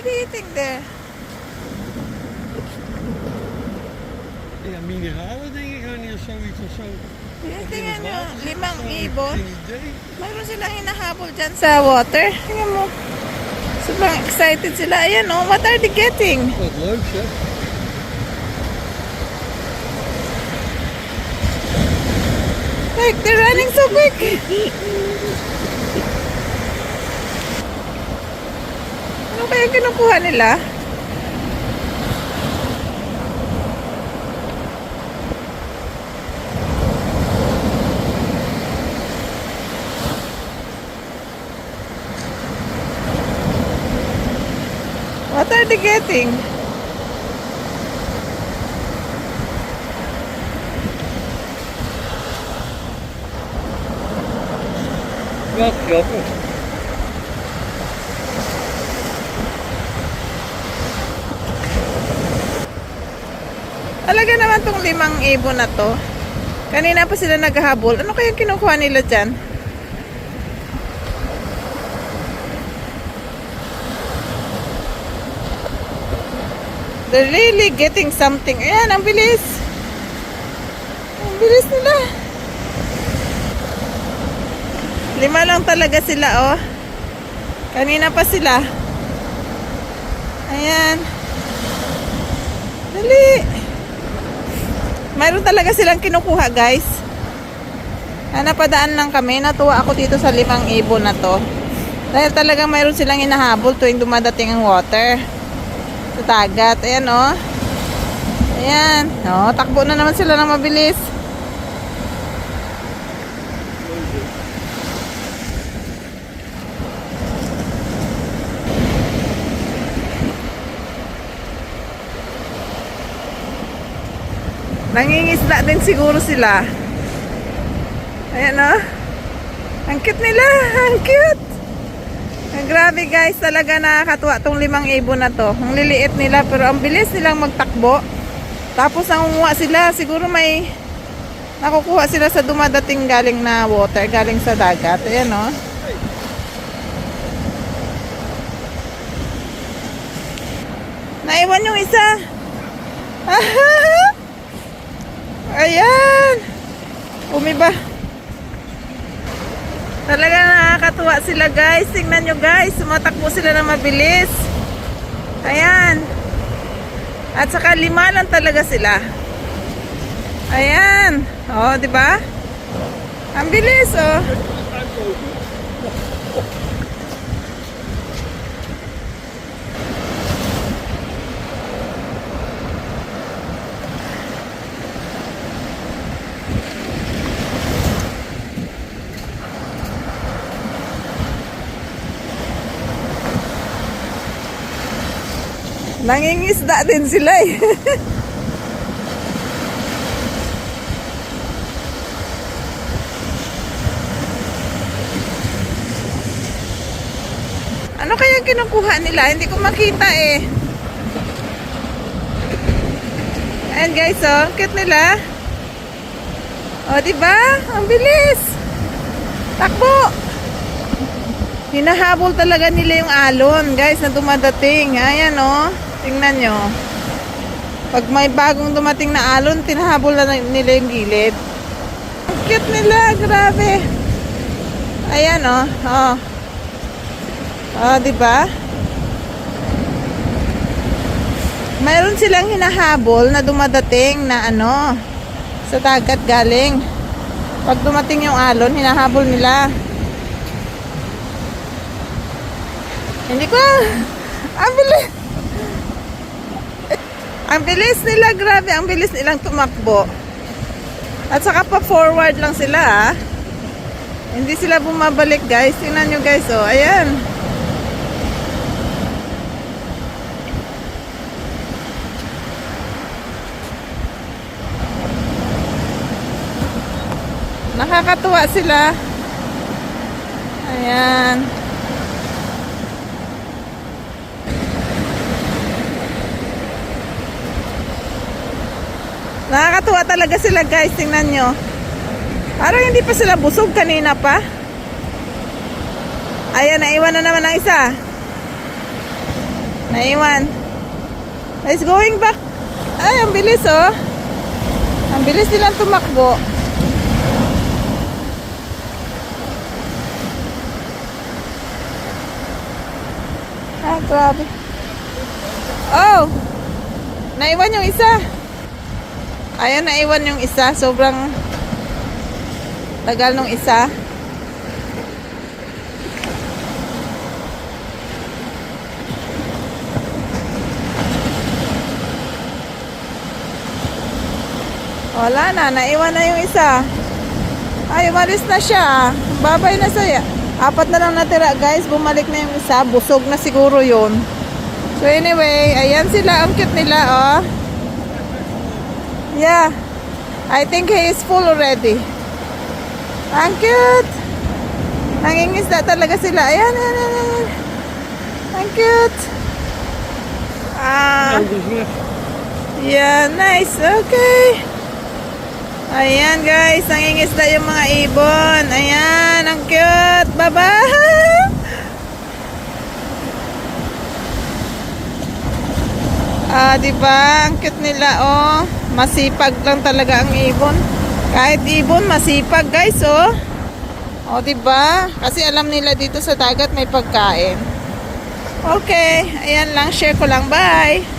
do you think there? Ja, mineralen denk ik aan of zoiets of zo. Tingnan nyo, 5 ibon. Geen idee. Mayroon silang hinahabol dyan sa water. Tingnan mo. Sobrang excited sila. Ayan o, what are they getting? Wat leuk zeg. Like, they're running so quick. Ano kaya kinukuha nila? What are they getting? Wat grappig. Talaga naman tong 5 ibon na to. Kanina pa sila naghahabol. Ano kaya kinukuha nila dyan? They're really getting something. Ayan, ang bilis. Ang bilis nila. 5 lang talaga sila, oh. Kanina pa sila. Ayan. Dali. Mayroon talaga silang kinukuha, guys. Napadaan lang kami. Natuwa ako dito sa 5 ibon na to. Dahil talagang mayroon silang hinahabol tuwing dumadating ang water sa dagat. Ayan, oh. Ayan. Oh, takbo na naman sila ng mabilis. Nangingisda din siguro sila. Ayan, oh. Ang cute nila. Ang cute. Grabe, guys. Talaga nakakatuwa tong 5 ibon na to. Ang liliit nila pero ang bilis nilang magtakbo. Tapos nangunguha sila. Siguro may nakukuha sila sa dumadating galing na water. Galing sa dagat. Ayan, oh. Naiwan yung isa. Ayan. Umiba. Talaga nakakatuwa sila, guys. Tingnan nyo, guys. Sumatakbo sila na mabilis. Ayan. At saka 5 lang talaga sila. Ayan. Oh, di ba? Ang bilis, oh. Nangingisda din sila eh. Ano kaya kinukuha nila? Hindi ko makita eh. Ayan, guys, oh. Cute nila. Oh, diba? Ang bilis. Takbo. Hinahabol talaga nila yung alon, guys, na dumadating. Ayan, oh. Tingnan nyo. Pag may bagong dumating na alon, tinahabol na nila yung gilid. Ang cute nila. Grabe. Ayan, oh. Oh. Oh, diba? Mayroon silang hinahabol na dumadating na ano, sa dagat galing. Pag dumating yung alon, hinahabol nila. Hindi ko. Ang bilis. Ang bilis nila, grabe. Ang bilis nilang tumakbo. At saka pa forward lang sila, ha. Hindi sila bumabalik, guys. Tingnan nyo, guys, oh. Ayan. Nakakatuwa sila. Ayan. Nakakatuwa talaga sila, guys. Tingnan nyo. Parang hindi pa sila busog kanina pa. Ayan, naiwan na naman ang isa. Naiwan. It's going back. Ay, ang bilis oh. Ang bilis nilang tumakbo. Ah, grabe. Oh! Naiwan yung isa. Ayun, naiwan yung isa. Sobrang tagal nung isa. Wala na, naiwan na yung isa. Ay, umalis na siya. Babay na saya. 4 na lang natira, guys. Bumalik na yung isa. Busog na siguro yun. So anyway, ayan sila. Ang cute nila, oh. Yeah. I think he is full already. Ang cute. Nangingisda talaga sila. Ayan, ayan, ayan. Ang cute. Ah. And there's left. Yeah, nice. Okay. Ayan guys, nangingisda yung mga ibon. Ayan, ang cute. Bye-bye. Ah, diba? Ang cute nila, oh. Masipag lang talaga ang ibon. Kahit ibon, masipag guys, oh. Oh, diba? Kasi alam nila dito sa dagat may pagkain. Okay, ayan lang. Share ko lang. Bye.